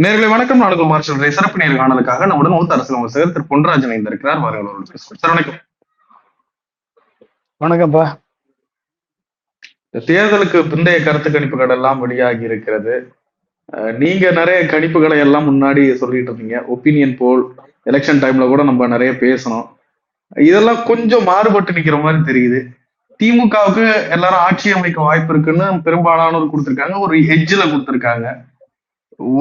நேர்களை வணக்கம். நாடுகள் மார்ஷல் சிறப்பு நேர்காணலுக்காக நம்முடன் மூத்த அரசு உங்க சார் திரு பொன்ராஜன் இணைந்திருக்கிறார். வாருங்கள் அவரோட பேசுவோம். சார் வணக்கம். வணக்கம்ப்பா. தேர்தலுக்கு பிந்தைய கருத்து கணிப்புகள் எல்லாம் வெளியாகி இருக்கிறது. நீங்க நிறைய கணிப்புகளை எல்லாம் முன்னாடி சொல்லிட்டு இருந்தீங்க. ஒப்பீனியன் போல் எலெக்ஷன் டைம்ல கூட நம்ம நிறைய பேசணும். இதெல்லாம் கொஞ்சம் மாறுபட்டு நிக்கிற மாதிரி தெரியுது. திமுகவுக்கு எல்லாரும் ஆட்சி அமைக்க வாய்ப்பு இருக்குன்னு பெரும்பாலானோர் கொடுத்திருக்காங்க. ஒரு எட்ஜ்ல கொடுத்திருக்காங்க.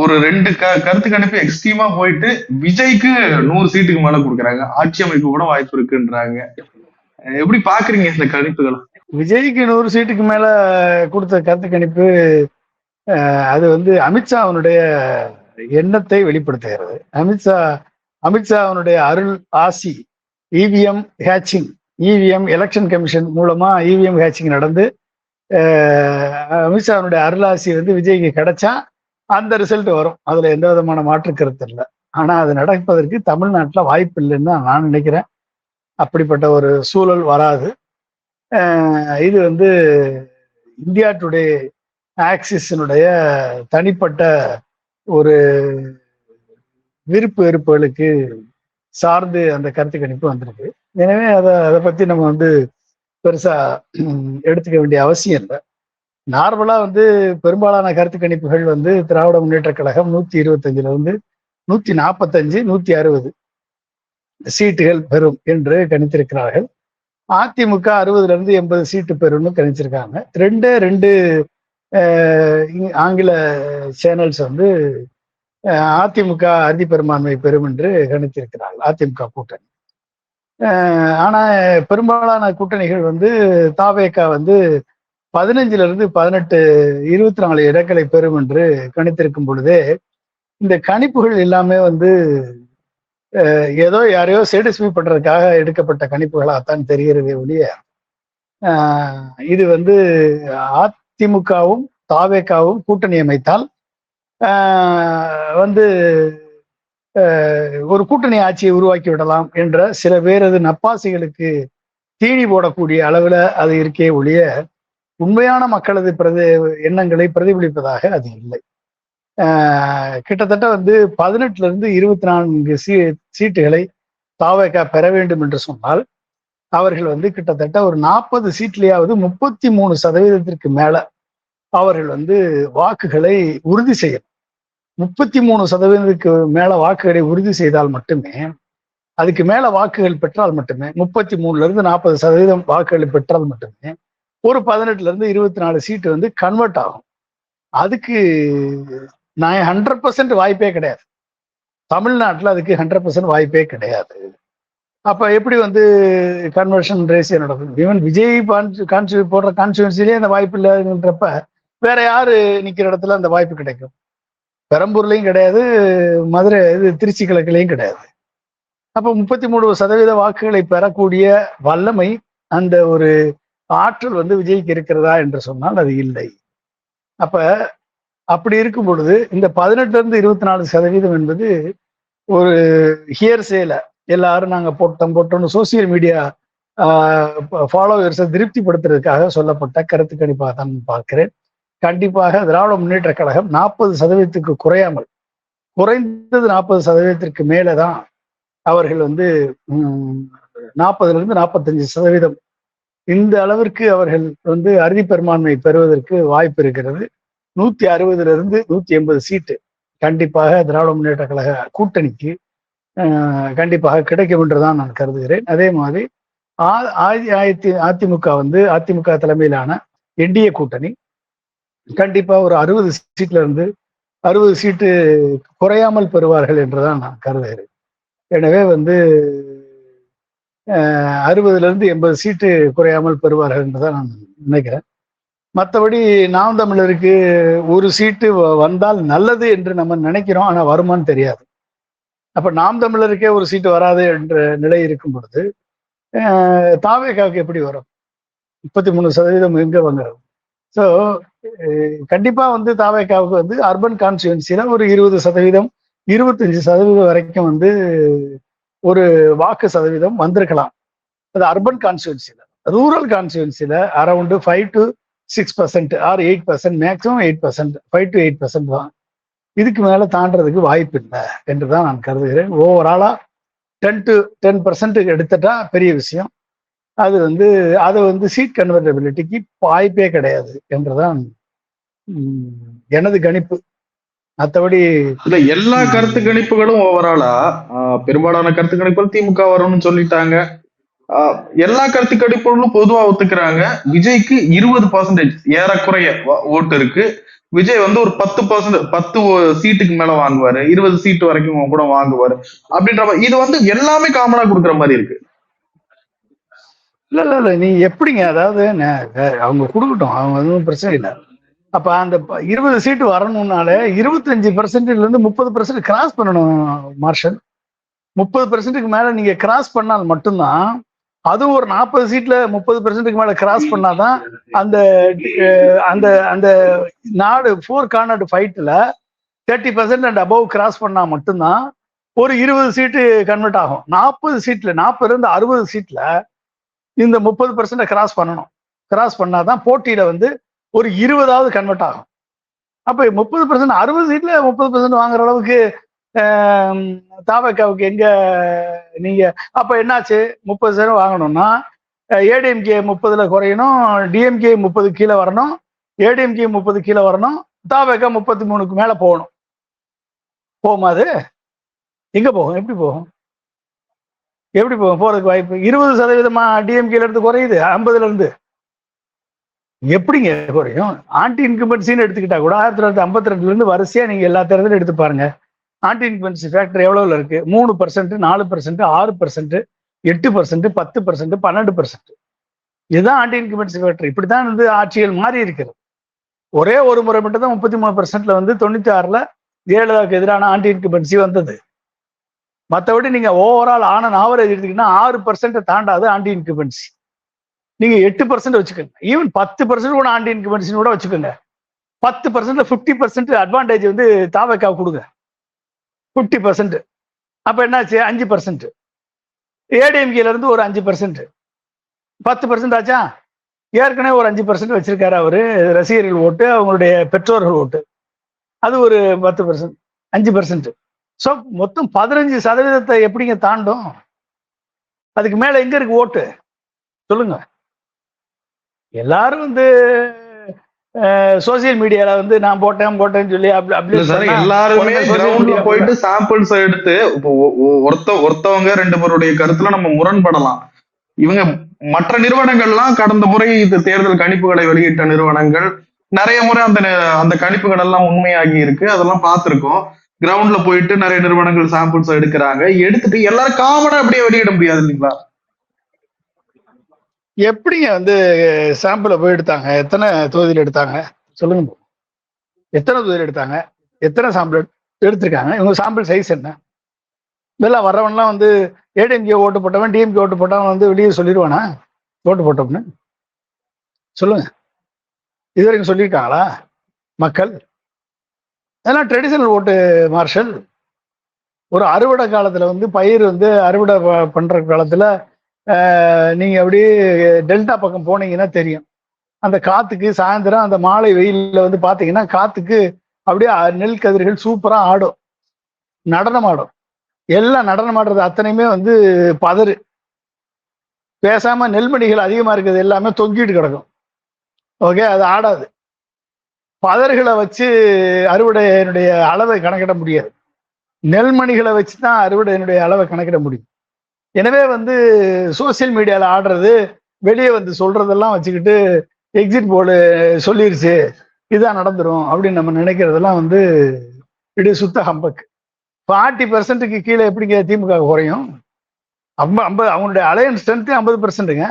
ஒரு ரெண்டு கருத்து கணிப்பு எக்ஸ்ட்ரீமா போயிட்டு விஜய்க்கு 100 சீட்டுக்கு மேல கொடுக்குறாங்க. ஆட்சி அமைப்பு கூட வாய்ப்பு இருக்குன்றாங்க. எப்படி பாக்குறீங்க இந்த கணிப்புகள்? விஜய்க்கு 100 சீட்டுக்கு மேல கொடுத்த கருத்து கணிப்பு அது வந்து அமித்ஷாவுடைய எண்ணத்தை வெளிப்படுத்துகிறது. அமித்ஷா அவனுடைய அருள் ஆசி EVM hatching, EVM election commission மூலமா இவிஎம் ஹேச்சிங் நடந்து அமித்ஷாவுடைய அருளாசி வந்து விஜய்க்கு கிடைச்சா அந்த ரிசல்ட் வரும். அதுல எந்த விதமான மாற்று கருத்து இல்லை. ஆனா அது நடப்பதற்கு தமிழ்நாட்டில் வாய்ப்பு இல்லைன்னு தான் நான் நினைக்கிறேன். அப்படிப்பட்ட ஒரு சூழல் வராது. இது வந்து இந்தியா டுடே ஆக்சிஸினுடைய தனிப்பட்ட ஒரு விருப்பு வெறுப்புகளுக்கு சார்ந்து அந்த கருத்து கணிப்பு வந்திருக்கு. எனவே அதை பத்தி நம்ம வந்து பெருசா எடுத்துக்க வேண்டிய அவசியம் இல்லை. நார்மலா வந்து பெரும்பாலான கருத்து கணிப்புகள் வந்து திராவிட முன்னேற்ற கழகம் 125 இருந்து 145, 160 சீட்டுகள் பெறும் என்று கணித்திருக்கிறார்கள். அதிமுக 60 இருந்து 80 சீட்டு பெறும்னு கணிச்சிருக்காங்க. ரெண்டு ஆங்கில சேனல்ஸ் வந்து அதிமுக அறுதி பெரும்பான்மை பெறும் என்று கணித்திருக்கிறார்கள், அதிமுக கூட்டணி. ஆனா பெரும்பாலான கூட்டணிகள் வந்து தாவேகா வந்து 15 இருந்து 18, 24 இடங்களை பெறும் என்று கணித்திருக்கும் பொழுதே இந்த கணிப்புகள் எல்லாமே வந்து ஏதோ யாரையோ சேட்டிஸ்ஃபை பண்றதுக்காக எடுக்கப்பட்ட கணிப்புகளாகத்தான் தெரிகிறதே ஒழிய இது வந்து அதிமுகவும் தாவேகாவும் கூட்டணி அமைத்தால் வந்து ஒரு கூட்டணி ஆட்சியை உருவாக்கி விடலாம் என்ற சில பேரது நப்பாசிகளுக்கு தீனி போடக்கூடிய அளவுல அது இருக்கே ஒழிய உண்மையான மக்களது எண்ணங்களை பிரதிபலிப்பதாக அது இல்லை. கிட்டத்தட்ட வந்து 18 இருந்து 24 சீட்டுகளை தாவேகா பெற வேண்டும் என்று சொன்னால் அவர்கள் வந்து கிட்டத்தட்ட ஒரு 40 சீட்லயாவது 33% மேல அவர்கள் வந்து வாக்குகளை உறுதி செய்யணும். 33% மேல வாக்குகளை உறுதி செய்தால் மட்டுமே, அதுக்கு மேல வாக்குகள் பெற்றால் மட்டுமே, 33 இருந்து 40% வாக்குகளை பெற்றால் மட்டுமே ஒரு 18 இருந்து 24 சீட்டு வந்து கன்வெர்ட் ஆகும். அதுக்கு நான் 100% வாய்ப்பே கிடையாது. தமிழ்நாட்டில் அதுக்கு 100% வாய்ப்பே கிடையாது. அப்ப எப்படி வந்து கன்வர்ஷன் ரேசியோ நடக்கும்? ஈவன் விஜய் போடுற கான்ஸ்டியூன்சிலேயே அந்த வாய்ப்பு இல்லைன்றப்ப வேற யாரு நிக்கிற இடத்துல அந்த வாய்ப்பு கிடைக்கும்? பெரம்பூர்லையும் கிடையாது, மதுரை திருச்சி கிழக்குலையும் கிடையாது. அப்ப 33% வாக்குகளை பெறக்கூடிய வல்லமை, அந்த ஒரு ஆற்றல் வந்து விஜய்க்கு இருக்கிறதா என்று சொன்னால் அது இல்லை. அப்படி இருக்கும் பொழுது இந்த 18 இருந்து 24% என்பது ஒரு ஹியர்சேல எல்லாரும் நாங்க போட்டோம்னு சோசியல் மீடியா ஃபாலோவர்ஸை திருப்திப்படுத்துறதுக்காக சொல்லப்பட்ட கருத்து கணிப்பாக தான் பார்க்கிறேன். கண்டிப்பாக திராவிட முன்னேற்ற கழகம் 40%க்கு குறையாமல், குறைந்தது 40%க்கு மேலதான் அவர்கள் வந்து 40 இருந்து 45% இந்த அளவிற்கு அவர்கள் வந்து அறுதி பெரும்பான்மை பெறுவதற்கு வாய்ப்பு இருக்கிறது. 160 இருந்து 180 சீட்டு கண்டிப்பாக திராவிட முன்னேற்ற கழக கூட்டணிக்கு கண்டிப்பாக கிடைக்கும் என்றுதான் நான் கருதுகிறேன். அதே மாதிரி அதிமுக தலைமையிலான என்டிஏ கூட்டணி கண்டிப்பா ஒரு 60 சீட்டு குறையாமல் பெறுவார்கள் என்றுதான் நான் கருதுகிறேன். எனவே வந்து 60 இருந்து 80 சீட்டு குறையாமல் பெறுவார்கள் என்றுதான் நான் நினைக்கிறேன். மற்றபடி நாம் தமிழருக்கு ஒரு சீட்டு வந்தால் நல்லது என்று நம்ம நினைக்கிறோம், ஆனா வருமானு தெரியாது. அப்ப நாம் தமிழருக்கே ஒரு சீட்டு வராது என்ற நிலை இருக்கும் பொழுது தாவேகாவுக்கு எப்படி வரும்? 33% எங்க வாங்குறது? ஸோ கண்டிப்பா வந்து தாவேகாவுக்கு வந்து அர்பன் கான்ஸ்டியூன்சில ஒரு 20%, 25% வரைக்கும் வந்து ஒரு வாக்கு சதவீதம் வந்திருக்கலாம். அது அர்பன் கான்ஸ்டியூன்சில. ரூரல் கான்ஸ்டியூன்சில around 5 to 6% or 8%, maximum 8%, 5 to 8% தான். இதுக்கு மேல தாண்டறதுக்கு வாய்ப்பு இல்லை என்றுதான் நான் கருதுகிறேன். ஓவராலா 10% எடுத்துட்டா பெரிய விஷயம். அது வந்து அதை வந்து சீட் கன்வெர்டபிலிட்டிக்கு வாய்ப்பே கிடையாது என்றுதான் எனது கணிப்பு. மற்றபடி இல்ல, எல்லா கருத்து கணிப்புகளும் ஓவராலா பெரும்பாலான கருத்து கணிப்புகள் திமுக வரும்னு சொல்லிட்டாங்க. எல்லா கருத்து கணிப்புகளும் பொதுவா ஒத்துக்கிறாங்க. விஜய்க்கு 20% ஏறக்குறைய ஓட்டு இருக்கு. விஜய் வந்து ஒரு 10 சீட்டுக்கு மேல வாங்குவாரு, 20 சீட்டு வரைக்கும் கூட வாங்குவாரு அப்படின்ற மாதிரி. இது வந்து எல்லாமே காமனா கொடுக்குற மாதிரி இருக்கு. இல்ல இல்ல இல்ல, நீ எப்படிங்க? அதாவது அவங்க கொடுக்கட்டும், அவங்க எதுவும் பிரச்சனை இல்லை. அப்ப அந்த 20 சீட்டு வரணும்னாலே 25%ல இருந்து 30% கிராஸ் பண்ணணும் மார்ஷல். 30%க்கு மேல நீங்க கிராஸ் பண்ணால் மட்டும்தான், அதுவும் ஒரு 40 சீட்ல 30%க்கு மேல கிராஸ் பண்ணாதான் அந்த அந்த அந்த நாடு 4 கார்னர்டு ஃபைட்ல 30% அண்ட் அபவ் கிராஸ் பண்ணா மட்டும்தான் ஒரு 20 சீட்டு கன்வெர்ட் ஆகும். 40 சீட்ல 40 இருந்து 60 சீட்ல இந்த 30% கிராஸ் பண்ணணும். கிராஸ் பண்ணாதான் போட்டியில வந்து ஒரு 20வது கன்வெர்ட் ஆகும். அப்ப 30% 60 சீட்ல 30% வாங்குற அளவுக்கு தாவக்காவுக்கு எங்க நீங்க அப்ப என்னாச்சு? 30% வாங்கணும்னா ஏடிஎம்கே 30ல குறையணும், டிஎம்கே 30 கீழே வரணும், ஏடிஎம்கே 30 கீழே வரணும், தாவக்கா 33க்கு மேல போகணும். போகுமா? அது எங்க போகும்? எப்படி போகும்? எப்படி போகும்? போறதுக்கு வாய்ப்பு 20% டிஎம்கேல இருந்து குறையுது, 50ல இருந்து. எப்படிங்க குறையும்? ஆன்டி இன்கம்பன்சின்னு எடுத்துக்கிட்டா கூட 1952ல இருந்து வரிசையா நீங்க எல்லா தேர்தலும் எடுத்து பாருங்க. ஆன்டி இன்கம்பன்சி ஃபேக்டர் எவ்வளவுல இருக்கு? 3%, 4%, 6%, 8%, 10%, 12%. இதுதான் ஆன்டி இன்கம்பன்சி ஃபேக்டர். இப்படித்தான் வந்து ஆட்சிகள் மாறி இருக்கிறது. ஒரே ஒரு முறை மட்டும் தான் 33%ல வந்து 96ல ஜெயலலிதாவுக்கு எதிரான ஆன்டி இன்கம்பன்சி வந்தது. மற்றபடி நீங்க ஓவரால் ஆன ஆவரேஜ் எடுத்தீங்கன்னா 6% தாண்டாது ஆன்டி இன்கம்பன்சி. நீங்க 8% வச்சுக்கோங்க, ஈவன் 10% கூட ஆன்டி இன்கம்பன்சி கூட வச்சுக்கோங்க. 10%ல 50% அட்வான்டேஜ் வந்து தாவக்காவுக்கு கொடுங்க. 50%. அப்ப என்னாச்சு? 5%. ஏடிஎம்கேல இருந்து ஒரு 5%, 10% ஆச்சா? ஏற்கனவே ஒரு 5% வச்சிருக்காரு அவரு, ரசிகர்கள் ஓட்டு, அவங்களுடைய பெற்றோர்கள் ஓட்டு. அது ஒரு 10%, 5%. ஸோ மொத்தம் 15% எப்படிங்க தாண்டும்? அதுக்கு மேல எங்க இருக்கு ஓட்டு? சொல்லுங்க. எல்லாரும் வந்து சோசியல் மீடியால வந்து நான் போட்டேன்னு சொல்லி எல்லாருமே கிரவுண்ட்ல போயிட்டு சாம்பிள்ஸ் எடுத்து ஒருத்தவங்க 2 பேருடைய கருத்துல நம்ம முரண்படலாம். இவங்க மற்ற நிறுவனங்கள்லாம் கடந்த முறை இந்த தேர்தல் கணிப்புகளை வெளியிட்ட நிறுவனங்கள் நிறைய முறை அந்த கணிப்புகள் எல்லாம் உண்மையாகி இருக்கு, அதெல்லாம் பார்த்திருக்கோம். கிரவுண்ட்ல போயிட்டு நிறைய நிறுவனங்கள் சாம்பிள்ஸ் எடுக்கிறாங்க. எடுத்துட்டு எல்லாரும் காமனா அப்படியே வெளியிட முடியாது இல்லைங்களா? எப்படிங்க வந்து சாம்பிளை போய் எடுத்தாங்க? எத்தனை தொகுதியில் எடுத்தாங்க சொல்லுங்க. எத்தனை தொகுதியில் எடுத்தாங்க? எத்தனை சாம்பிள் எடுத்திருக்காங்க? இவங்க சாம்பிள் சைஸ் என்ன? இதெல்லாம் வர்றவன்லாம் வந்து ஏடிஎம்கே ஓட்டு போட்டவன், டிஎம்கே ஓட்டு போட்டவன் வந்து வெளியே சொல்லிடுவானா ஓட்டு போட்டோம்னு? சொல்லுங்க. இது வரைக்கும் சொல்லியிருக்காங்களா மக்கள்? அதெல்லாம் ட்ரெடிஷனல் ஓட்டு மார்ஷல். ஒரு அறுவடை காலத்துல வந்து பயிர் வந்து அறுவடை பண்ற காலத்துல நீங்க அப்படியே டெல்டா பக்கம் போனீங்கன்னா தெரியும். அந்த காத்துக்கு சாயந்தரம் அந்த மாலை வெயில்ல வந்து பாத்தீங்கன்னா காத்துக்கு அப்படியே நெல் கதிர்கள் சூப்பரா ஆடும், நடனம் ஆடும். எல்லாம் நடனம் ஆடுறது அத்தனையுமே வந்து பதறு. பேசாம நெல்மணிகள் அதிகமா இருக்கிறது எல்லாமே தொங்கிட்டு கிடக்கும். ஓகே, அது ஆடாது. பதறுகளை வச்சு அறுவடையினுடைய அளவை கணக்கிட முடியாது. நெல்மணிகளை வச்சு தான் அறுவடையினுடைய அளவை கணக்கிட முடியும். எனவே வந்து சோசியல் மீடியால ஆடுறது, வெளியே வந்து சொல்றதெல்லாம் வச்சுக்கிட்டு எக்ஸிட் போர்டு சொல்லிருச்சு இதான் நடந்துரும் அப்படின்னு நம்ம நினைக்கிறதெல்லாம் வந்து இது சுத்த ஹம்பக். 40%க்கு கீழே எப்படிங்க திமுக குறையும்? அவங்களுடைய அலையன்ஸ் ஸ்ட்ரென்த் 50%ங்க.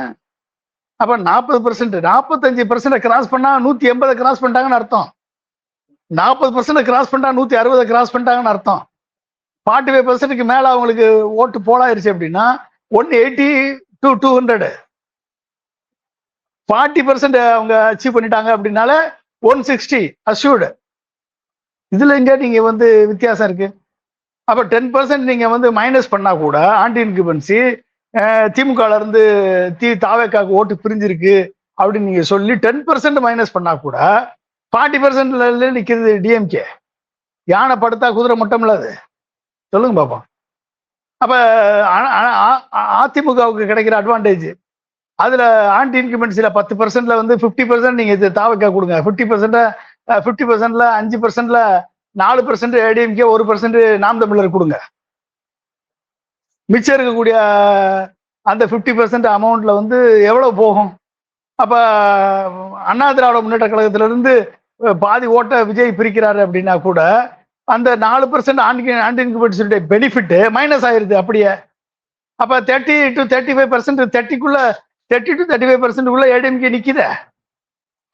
அப்ப 40%, 45% கிராஸ் பண்ணா 180 கிராஸ் பண்ணிட்டாங்கன்னு அர்த்தம். 40% கிராஸ் பண்ணா 160 கிராஸ் பண்ணிட்டாங்கன்னு அர்த்தம். 45%க்கு மேல அவங்களுக்கு ஓட்டு போலாயிருச்சு அப்படின்னா 180 to 200. 40% அவங்க அச்சீவ் பண்ணிட்டாங்க அப்படின்னால 160 அஷ்யூர்டு. இதுல எங்க நீங்க வந்து வித்தியாசம் இருக்கு? அப்ப 10% நீங்க வந்து மைனஸ் பண்ணா கூட ஆன்டி இன்கியூபன்சி திமுகல இருந்து தாவேக்காக்கு ஓட்டு பிரிஞ்சிருக்கு அப்படின்னு நீங்க சொல்லி 10% மைனஸ் பண்ணா கூட 40% நிக்கிறது டிஎம்கே. யானை படுத்தா குதிரை முட்டம்ல அது, சொல்லுங்க பாப்போம். அப்ப அதிமுகவுக்கு கிடைக்கிற அட்வான்டேஜ், அதுல ஆன்டி இன்கிரிமெண்ட்ஸ்ல 10%ல வந்து 50% நீங்க இது தாவக்கா கொடுங்க, 50%ல 5%ல 4% ஏடிஎம்கே, 1% நாம் தமிழர் கொடுங்க. மிச்சம் இருக்கக்கூடிய அந்த 50% அமௌண்ட்ல வந்து எவ்வளவு போகும்? அப்ப அண்ணா திராவிட முன்னேற்ற கழகத்துல இருந்து பாதி ஓட்ட விஜய் பிரிக்கிறாரு அப்படின்னா கூட அந்த 4% ஆன்டி இன்கிரிமெண்ட்ஸுடைய பெனிஃபிட் மைனஸ் ஆயிருது அப்படியே. அப்ப 30 to 35%, 30 to 35% ADMK நிக்குத,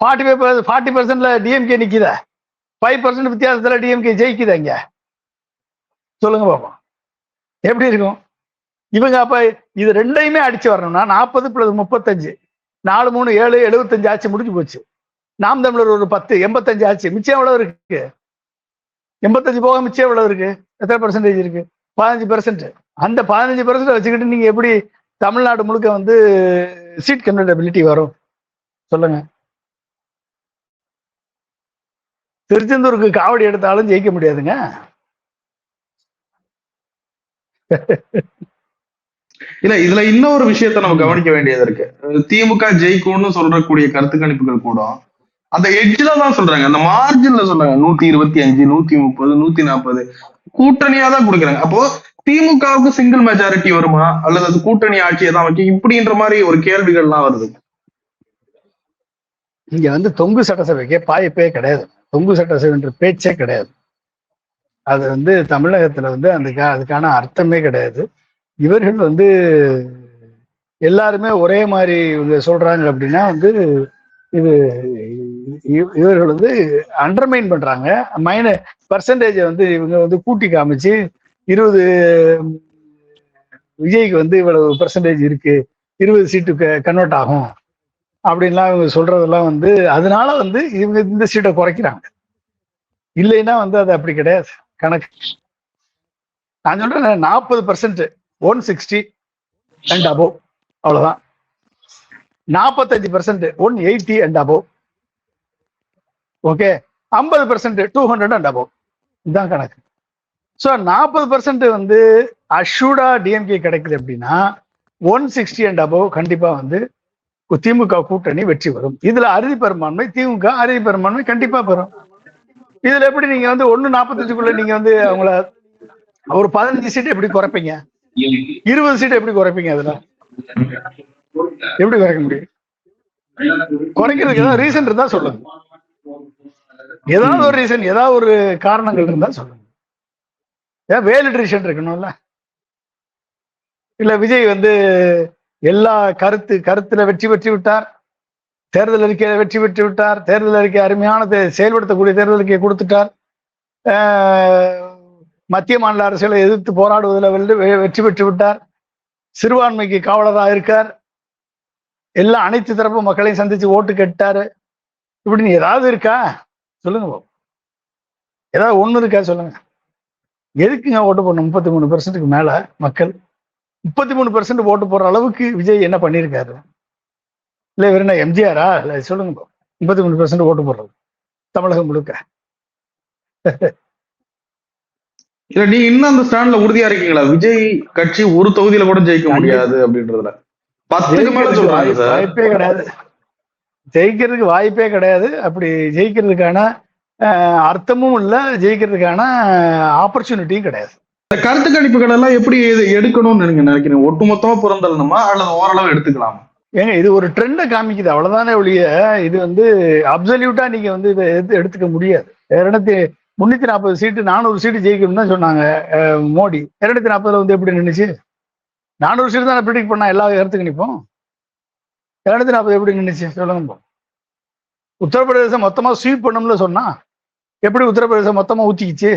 40%ல DMK நிக்குத, 5% வித்தியாசத்துல DMK ஜெயிக்குது. இங்க சொல்லுங்க பாப்போம் எப்படி இருக்கும். இவங்க அப்ப இது ரெண்டையுமே அடிச்சு வரணும்னா 40 + 35, 4 3 7 75 ஆச்சு, முடிஞ்சு போச்சு. நாம் தமிழர் ஒரு 10 85 ஆச்சு. மிச்சம் எவ்வளவு இருக்கு? 85 போக மிச்சம் எவ்வளவு இருக்கு? எத்தனை பர்சன்டேஜ் இருக்கு? 15%. அந்த 15% வச்சுக்கிட்டு நீங்க எப்படி தமிழ்நாடு முழுக்க வந்து சீட் கன்வெர்டபிலிட்டி வரும் சொல்லுங்க. திருச்செந்தூருக்கு காவடி எடுத்தாலும் ஜெயிக்க முடியாதுங்க. இல்ல, இதுல இன்னொரு விஷயத்த நம்ம கவனிக்க வேண்டியது இருக்கு. திமுக ஜெயிக்கும்னு சொல்றக்கூடிய கருத்து கணிப்புகள் கூட அந்த எட்ஜ்ல தான் சொல்றாங்க, அந்த மார்ஜின்ல சொல்றாங்க. 125, 130, 140 கூட்டணியா தான் கொடுக்குறாங்க. அப்போ திமுகவுக்கு சிங்கிள் மெஜாரிட்டி வருமா, அல்லது அது கூட்டணி ஆட்சியை தான் வைக்கும், இப்படின்ற மாதிரி ஒரு கேள்விகள்லாம் வருது. இங்க வந்து தொங்கு சட்டசபைக்கு வாய்ப்பே கிடையாது. தொங்கு சட்டசபைன்ற பேச்சே கிடையாது. அது வந்து தமிழகத்துல வந்து அதுக்கான அர்த்தமே கிடையாது. இவர்கள் வந்து எல்லாருமே ஒரே மாதிரி இவங்க சொல்றாங்க அப்படின்னா வந்து இது இவர்கள் வந்து அண்டர்மைன் பண்றாங்க. பர்சன்டேஜை வந்து இவங்க வந்து கூட்டி காமிச்சு 20 விஜய்க்கு வந்து இவ்வளவு பர்சன்டேஜ் இருக்கு, 20 சீட்டுக்கு கன்வெர்ட் ஆகும் அப்படின்லாம் இவங்க சொல்றதெல்லாம் வந்து அதனால வந்து இவங்க இந்த சீட்டை குறைக்கிறாங்க. இல்லைன்னா வந்து அது அப்படி கிடையாது கணக்கு. நான் சொல்றேன் 40% 160 and above, அவ்வளவுதான். 45% 180 and above. Okay, 50% 200 and above. இதுதான் கணக்கு. ஸோ 40% வந்து அஷூடா டிஎம்கே கிடைக்குது அப்படின்னா 160 and above கண்டிப்பா வந்து திமுக கூட்டணி வெற்றி வரும். இதுல அறுதி பெரும்பான்மை திமுக அறுதி பெரும்பான்மை கண்டிப்பா பெறும். இதுல எப்படி நீங்க வந்து 145க்குள்ள நீங்க வந்து அவங்கள ஒரு 15 சீட் எப்படி குறைப்பீங்க? 20 சீட் எப்படி குறைப்பீங்க? அதுல எப்படி குறைக்க முடியும்? குறைக்கிறதுக்கு ஏதாவது ரீசன் இருந்தா சொல்லுங்க. ஏதாவது ஒரு ரீசன், ஏதாவது ஒரு காரணங்கள் இருந்தா சொல்லுங்க. ஏன் வேலிட் ரீசன் இருக்கணும்ல. இல்ல விஜய் வந்து எல்லா கருத்துல வெற்றி பெற்று விட்டார், தேர்தல் அறிக்கையில வெற்றி பெற்று விட்டார், தேர்தல் அறிக்கை அருமையான செயல்படுத்தக்கூடிய தேர்தல் அறிக்கையை கொடுத்துட்டார், மத்திய மாநில அரசியலை எதிர்த்து போராடுவதில் வெற்றி பெற்று விட்டார், சிறுபான்மைக்கு காவலராக இருக்கார், எல்லா அனைத்து தரப்பு மக்களையும் சந்திச்சு ஓட்டு கேட்டாரு. இப்படி ஏதாவது இருக்கா சொல்லுங்க. ஏதாவது ஒண்ணு இருக்கா சொல்லுங்க. எதுக்குங்க ஓட்டு போடணும்? 33% மேல மக்கள் 33% ஓட்டு போடுற அளவுக்கு விஜய் என்ன பண்ணிருக்காரு? இல்ல வேற என்ன எம்ஜிஆரா? இல்ல சொல்லுங்க. 33% ஓட்டு போடுறது தமிழகம் முழுக்க. இல்ல, நீங்க இன்னும் அந்த ஸ்டாண்ட்ல உறுதியா இருக்கீங்களா? விஜய் கட்சி ஒரு தொகுதியில கூட ஜெயிக்க முடியாது அப்படின்றதுல 10க்கு மேல சொல்றாங்க சார். வாய்ப்பே கிடையாது, ஜெயிக்கிறதுக்கு வாய்ப்பே கிடையாது. அப்படி ஜெயிக்கிறதுக்கான அர்த்தமும் இல்ல, ஜெயிக்கிறதுக்கான ஆப்பர்ச்சுனிட்டியும் கிடையாது. கருத்து கணிப்புகள் எல்லாம் எப்படி எடுக்கணும்னு நீங்க நினைக்கிறீங்க? ஒட்டுமொத்தமா புறந்தள்ளணுமா அல்லது ஓரளவு எடுத்துக்கலாமா? ஏங்க இது ஒரு ட்ரெண்டை காமிக்குது, அவ்வளவுதானே ஒழிய இது வந்து அப்சல்யூட்டா நீங்க வந்து இதை எடுத்துக்க முடியாது. 340 சீட்டு 400 சீட்டு ஜெயிக்கணும்னு தான் சொன்னாங்க மோடி. 240 வந்து எப்படி நின்றுச்சு? 400 சீட்டு தானே ப்ரிடிக்ட் பண்ணா எல்லா கருத்து கணிப்போம். 240 எப்படி நின்றுச்சு சொல்லுங்க. உத்தரப்பிரதேசம் மொத்தமா ஸ்வீப் பண்ணும்ல சொன்னா, எப்படி உத்தரப்பிரதேசம் மொத்தமா ஊத்திக்கிச்சு?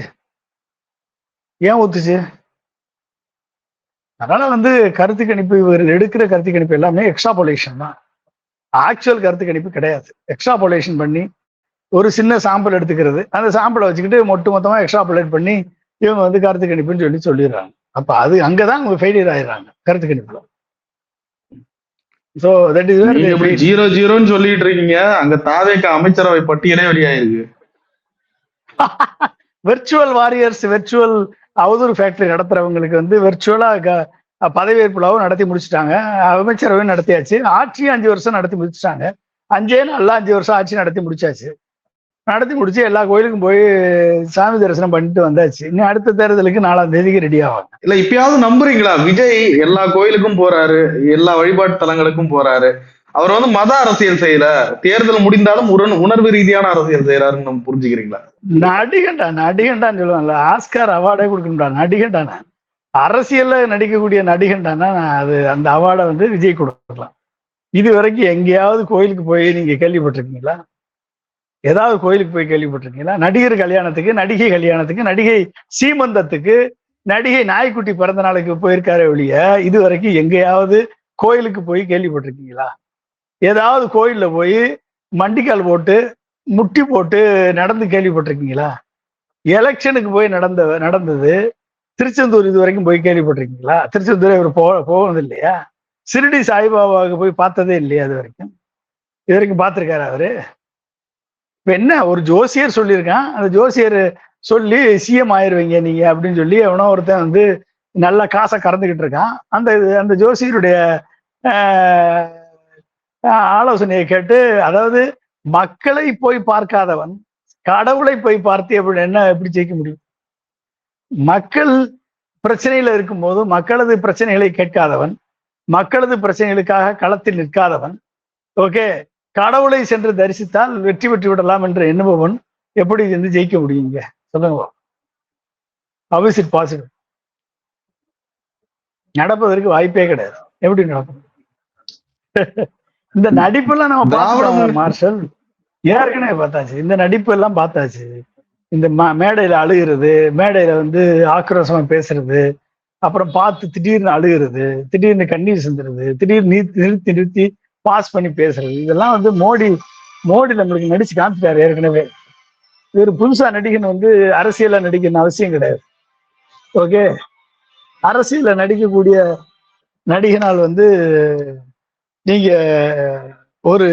ஏன் ஊத்துச்சு? அதனால வந்து கருத்து கணிப்பு, இவர்கள் எடுக்கிற கருத்து கணிப்பு எல்லாமே எக்ஸ்ட்ராபோலேஷன் தான், ஆக்சுவல் கருத்து கணிப்பு கிடையாது. எக்ஸ்ட்ராபோலேஷன் பண்ணி ஒரு சின்ன சாம்பிள் எடுத்துக்கிறது, அந்த சாம்பிளை வச்சுக்கிட்டு மொத்தமா எக்ஸ்ட்ராபோலேட் பண்ணி இவங்க வந்து கருத்து கணிப்புன்னு சொல்லிடுறாங்க. அப்ப அது அங்கதான் அவங்க ஃபெயிலியர் ஆயிடுறாங்க கருத்து கணிப்புல. சோ தட் இஸ் 0-0ன்னு சொல்லிட்டு இருக்கீங்க. அங்க தாவேக அமைச்சரவை பட்டியலே வெளியாயிருக்கு. வெர்ச்சுவல் வாரியர்ஸ், வெர்ச்சுவல் அவதூறு ஃபேக்டரி நடத்துறவங்களுக்கு வந்து வெர்ச்சுவலா பதவியேற்பு விழாவும் நடத்தி முடிச்சுட்டாங்க, அமைச்சரவையும் நடத்தியாச்சு, ஆட்சியும் 5 வருஷம் நடத்தி முடிச்சுட்டாங்க. 5 நாள்ல 5 வருஷம் ஆட்சி நடத்தி முடிச்சாச்சு. நடத்தி முடிச்சு எல்லா கோயிலுக்கும் போய் சாமி தரிசனம் பண்ணிட்டு வந்தாச்சு. இன்னும் அடுத்த தேர்தலுக்கு 4ஆம் தேதிக்கு ரெடி ஆவாங்க. இல்ல இப்பயாவது நம்புறீங்களா விஜய் எல்லா கோயிலுக்கும் போறாரு, எல்லா வழிபாட்டு தலங்களுக்கும் போறாரு, அவர் வந்து மத அரசியல் செய்யல, தேர்தல் முடிந்தாலும் உணர்வு ரீதியான அரசியல் செய்யறாருன்னு நம்ம புரிஞ்சுக்கிறீங்களா? நடிகண்டான்னு சொல்லுவாங்கல்ல, ஆஸ்கார் அவார்டே கொடுக்கணும்டா, நடிகண்டான அரசியல்ல நடிக்கக்கூடிய நடிகண்டானா அது அந்த அவார்டை வந்து விஜய் கொடுக்கலாம். இது வரைக்கும் எங்கேயாவது கோயிலுக்கு போய் நீங்க கேள்விப்பட்டிருக்கீங்களா? ஏதாவது கோயிலுக்கு போய் கேள்விப்பட்டிருக்கீங்களா? நடிகர் கல்யாணத்துக்கு, நடிகை கல்யாணத்துக்கு, நடிகை சீமந்தத்துக்கு, நடிகை நாய்க்குட்டி பிறந்த நாளுக்கு போயிருக்காரு ஒழிய இது வரைக்கும் எங்கேயாவது கோயிலுக்கு போய் கேள்விப்பட்டிருக்கீங்களா? ஏதாவது கோயில்ல போய் மண்டிக்கால் போட்டு முட்டி போட்டு நடந்து கேள்விப்பட்டிருக்கீங்களா? எலெக்ஷனுக்கு போய் நடந்தது திருச்செந்தூர் இது வரைக்கும் போய் கேள்விப்பட்டிருக்கீங்களா? திருச்செந்தூர் இவர் போனது இல்லையா? சிறுடி சாய்பாபாவுக்கு போய் பார்த்ததே இல்லையா? இது வரைக்கும் பார்த்திருக்காரு அவரு? இப்ப என்ன ஒரு ஜோசியர் சொல்லியிருக்கான், அந்த ஜோசியர் சொல்லி சிஎம் ஆயிருவீங்க நீங்க அப்படின்னு சொல்லி எவனோ ஒருத்தன் வந்து நல்ல காசை கறந்துகிட்டு இருக்கான். அந்த ஜோசியருடைய ஆலோசனையை கேட்டு, அதாவது மக்களை போய் பார்க்காதவன் கடவுளை போய் பார்த்து எப்படி ஜெயிக்க முடியும்? மக்கள் பிரச்சனையில இருக்கும் போது மக்களது பிரச்சனைகளை கேட்காதவன், மக்களது பிரச்சனைகளுக்காக களத்தில் நிற்காதவன், ஓகே, கடவுளை சென்று தரிசித்தால் வெற்றி பெற்று விடலாம் என்று எண்ணுபவன் எப்படி வந்து ஜெயிக்க முடியுங்க? சொல்லுங்க. How is it possible? நடப்பதற்கு வாய்ப்பே கிடையாது. எப்படி நடக்கும்? இந்த நடிப்பெல்லாம் நம்ம பார்த்தோம் மார்ஷல், ஏற்கனவே பார்த்தாச்சு. இந்த நடிப்பு எல்லாம் பார்த்தாச்சு. இந்த மேடையில அழுகிறது, மேடையில வந்து ஆக்ரோஷமா பேசுறது, அப்புறம் பார்த்து திடீர்னு அழுகிறது, திடீர்னு கண்ணீர் சிந்துறது, திடீர்னு நிறுத்தி பாஸ் பண்ணி பேசுறது, இதெல்லாம் வந்து மோடி நம்மளுக்கு நடிச்சு காமிச்சிட்டாரு ஏற்கனவே. இவர் புதுசா நடிக்கணும் வந்து அரசியல நடிக்கணும் அவசியம் கிடையாது. ஓகே, அரசியல நடிக்கக்கூடிய நடிகனால் வந்து நீங்க ஒரு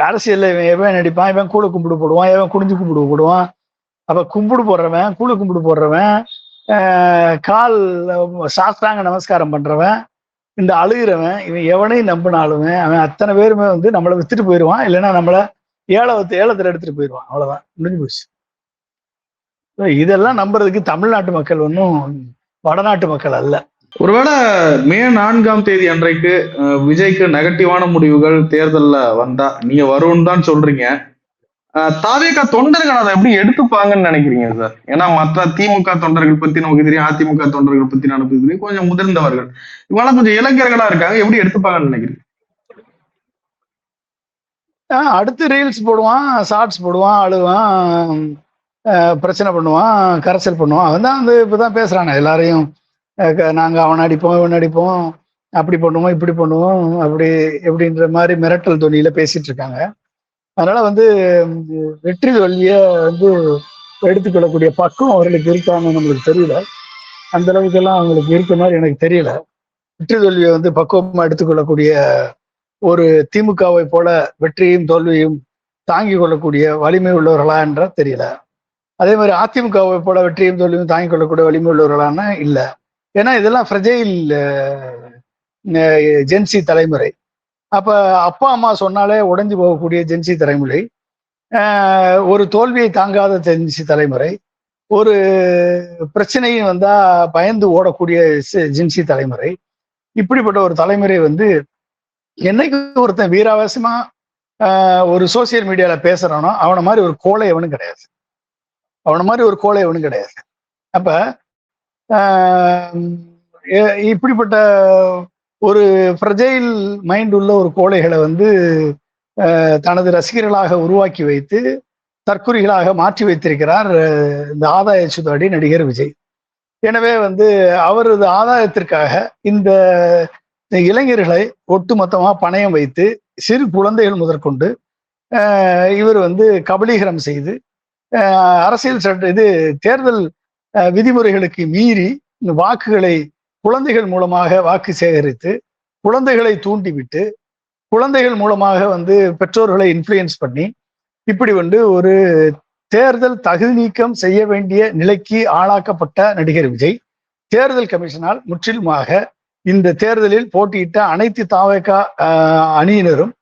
அரசியல்ல இவன் நடிப்பான், இவன் கூழ கும்பிடு போடுவான், இவன் குடிஞ்சு கும்பிடு போடுவான். அப்ப கும்பிடு போடுறவன், கூழ கும்பிடு போடுறவன், கால் சாஸ்திராங்க நமஸ்காரம் பண்றவன், இந்த அழுகிறவன், இவன் எவனையும் நம்பினாலுமே அவன் அத்தனை பேருமே வந்து நம்மளை வித்துட்டு போயிடுவான், இல்லைன்னா நம்மள ஏலத்துல எடுத்துட்டு போயிடுவான். அவ்வளவுதான், முடிஞ்சு போச்சு. இதெல்லாம் நம்புறதுக்கு தமிழ்நாட்டு மக்கள் ஒன்றும் வடநாட்டு மக்கள் அல்ல. ஒருவேளை மே 4ஆம் தேதி அன்றைக்கு விஜய்க்கு நெகட்டிவான முடிவுகள் தேர்தல்ல வந்தா நீங்க வரும்னு தான் சொல்றீங்க. தாவேக தொண்டர்கள் அதை எப்படி எடுத்துப்பாங்கன்னு நினைக்கிறீங்க சார்? ஏன்னா மற்ற திமுக தொண்டர்கள் பத்தி நமக்கு தெரியும், அதிமுக தொண்டர்கள் பத்தி நமக்கு தெரியும், கொஞ்சம் முதிர்ந்தவர்கள், இவங்களாம் கொஞ்சம் இளைஞர்களா இருக்காங்க, எப்படி எடுத்துப்பாங்கன்னு நினைக்கிறீங்க? அடுத்து ரீல்ஸ் போடுவான், ஷார்ட்ஸ் போடுவான், அழுவான், பிரச்சனை பண்ணுவான், கரைச்சல் பண்ணுவான். அவன் தான் வந்து இப்பதான் பேசுறானே எல்லாரையும், நாங்க அவன் அடிப்போம், இவன் அடிப்போம், அப்படி பண்ணுவோம், இப்படி பண்ணுவோம், அப்படி எப்படின்ற மாதிரி மிரட்டல் தொனியில பேசிட்டு இருக்காங்க. அதனால வந்து வெற்றி தோல்விய வந்து எடுத்துக்கொள்ளக்கூடிய பக்குவம் அவர்களுக்கு இருக்கான்னு நம்மளுக்கு தெரியல. அந்த அளவுக்கு எல்லாம் அவங்களுக்கு இருக்க மாதிரி எனக்கு தெரியல. வெற்றி தோல்வியை வந்து பக்குவமா எடுத்துக்கொள்ளக்கூடிய ஒரு திமுகவை போல வெற்றியும் தோல்வியும் தாங்கிக் கொள்ளக்கூடிய வலிமை உள்ளவர்களா என்ற தெரியல. அதே மாதிரி அதிமுகவை போல வெற்றியும் தோல்வியும் தாங்கிக் கொள்ளக்கூடிய வலிமை உள்ளவர்களான இல்லை. ஏன்னா இதெல்லாம் ஃப்ரெஜைல் ஜென்சி தலைமுறை. அப்ப அப்பா அம்மா சொன்னாலே உடைஞ்சு போகக்கூடிய ஜென்சி தலைமுறை, ஒரு தோல்வியை தாங்காத ஜென்சி தலைமுறை, ஒரு பிரச்சனையும் வந்தா பயந்து ஓடக்கூடிய ஜென்சி தலைமுறை. இப்படிப்பட்ட ஒரு தலைமுறை வந்து என்னைக்கு ஒருத்தன் வீராவேசமா ஒரு சோசியல் மீடியால பேசுறானோ அவனை மாதிரி ஒரு கோழை எவனும் கிடையாது. அப்ப இப்படிப்பட்ட ஒரு ஃப்ரெஜைல் மைண்ட் உள்ள ஒரு கோழைகளை வந்து தனது ரசிகர்களாக உருவாக்கி வைத்து தற்குறிகளாக மாற்றி வைத்திருக்கிறார் இந்த ஆதாய சுதாடி நடிகர் விஜய். எனவே வந்து அவரது ஆதாயத்திற்காக இந்த இளைஞர்களை ஒட்டுமொத்தமா பணயம் வைத்து சிறு குழந்தைகள் முதற்கொண்டு இவர் வந்து கபலீகரம் செய்து அரசியல் தேர்தல் விதிமுறைகளுக்கு மீறி இந்த வாக்குகளை குழந்தைகள் மூலமாக வாக்கு சேகரித்து குழந்தைகளை தூண்டிவிட்டு குழந்தைகள் மூலமாக வந்து பெற்றோர்களை இன்ஃப்ளூயன்ஸ் பண்ணி இப்படி வந்து ஒரு தேர்தல் தகுதி நீக்கம் செய்ய வேண்டிய நிலைக்கு ஆளாக்கப்பட்ட நடிகர் விஜய் தேர்தல் கமிஷனால் முற்றிலுமாக இந்த தேர்தலில் போட்டியிட்ட அனைத்து தாவேக அணியினரும்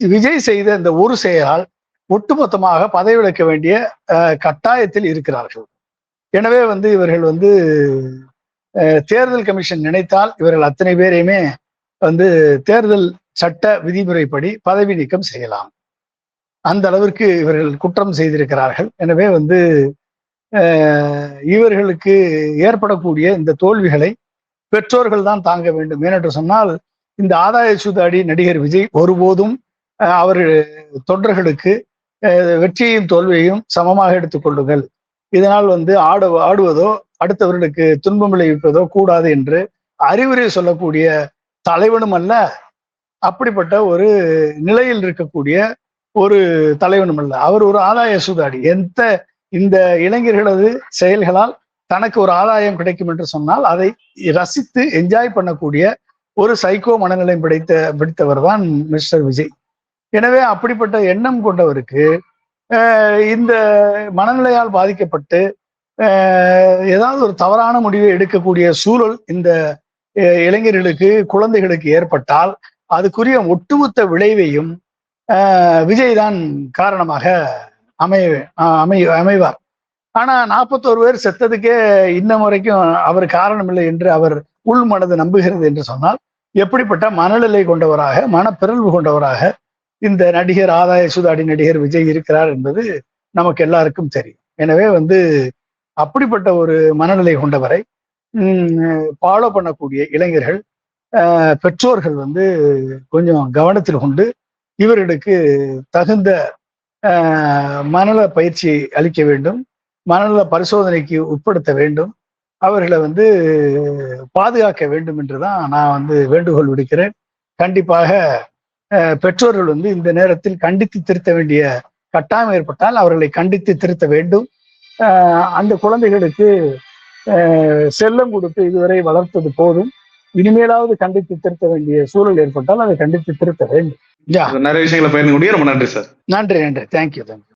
விஜய் செய்த இந்த ஒரு செயலால் ஒட்டுமொத்தமாக பதவி விலக்க வேண்டிய கட்டாயத்தில் இருக்கிறார்கள். எனவே இவர்கள் தேர்தல் கமிஷன் நினைத்தால் இவர்கள் அத்தனை பேரையுமே தேர்தல் சட்ட விதிமுறைப்படி பதவி நீக்கம் செய்யலாம். அந்த அளவிற்கு இவர்கள் குற்றம் செய்திருக்கிறார்கள். எனவே இவர்களுக்கு ஏற்படக்கூடிய இந்த தோல்விகளை பெற்றோர்கள் தான் தாங்க வேண்டும். ஏனென்று சொன்னால் இந்த ஆதாய சூதாடி நடிகர் விஜய் ஒருபோதும் அவர் தொண்டர்களுக்கு வெற்றியையும் தோல்வியையும் சமமாக எடுத்துக்கொள்ளுங்கள், இதனால் ஆடுவதோ அடுத்தவர்களுக்கு துன்பம் விளைவிப்பதோ கூடாது என்று அறிவுரை சொல்லக்கூடிய தலைவனும் அல்ல, அப்படிப்பட்ட ஒரு நிலையில் இருக்கக்கூடிய ஒரு தலைவனும் அல்ல. அவர் ஒரு ஆதாய சூதாடி. இந்த இளைஞர்களது செயல்களால் தனக்கு ஒரு ஆதாயம் கிடைக்கும் என்று சொன்னால் அதை ரசித்து என்ஜாய் பண்ணக்கூடிய ஒரு சைக்கோ மனநிலை பிடித்தவர் தான் மிஸ்டர் விஜய். எனவே அப்படிப்பட்ட எண்ணம் கொண்டவருக்கு இந்த மனநிலையால் பாதிக்கப்பட்டு ஏதாவது ஒரு தவறான முடிவை எடுக்கக்கூடிய சூழல் இந்த இளைஞர்களுக்கு குழந்தைகளுக்கு ஏற்பட்டால் அதுக்குரிய ஒட்டுமொத்த விளைவையும் விஜய் தான் காரணமாக அமைவார். ஆனா 41 பேர் செத்ததுக்கே இன்னும் வரைக்கும் அவர் காரணம் இல்லை என்று அவர் உள் மனது நம்புகிறது என்று சொன்னால் எப்படிப்பட்ட மனநிலை கொண்டவராக மனப்பிறழ்வு கொண்டவராக இந்த நடிகர் ஆதாய சூதாடி நடிகர் விஜய் இருக்கிறார் என்பது நமக்கு எல்லாருக்கும் தெரியும். எனவே அப்படிப்பட்ட ஒரு மனநிலை கொண்டவரை ஃபாலோ பண்ணக்கூடிய இளைஞர்கள் பெற்றோர்கள் கொஞ்சம் கவனத்தில் கொண்டு இவர்களுக்கு தகுந்த மனநல பயிற்சி அளிக்க வேண்டும், மனநல பரிசோதனைக்கு உட்படுத்த வேண்டும், அவர்களை பாதுகாக்க வேண்டும் என்றுதான் நான் வேண்டுகோள் விடுக்கிறேன். கண்டிப்பாக பெற்றோர்கள் இந்த நேரத்தில் கண்டித்து திருத்த வேண்டிய கட்டாயம் ஏற்பட்டால் அவர்களை கண்டித்து திருத்த வேண்டும். அந்த குழந்தைகளுக்கு செல்லம் கொடுத்து இதுவரை வளர்த்தது போதும், இனிமேலாவது கண்டித்து திருத்த வேண்டிய சூழல் ஏற்பட்டால் அதை கண்டித்து திருத்த வேண்டும். நிறைய விஷயங்களை பகிர்ந்து ரொம்ப நன்றி சார். நன்றி. தேங்க்யூ.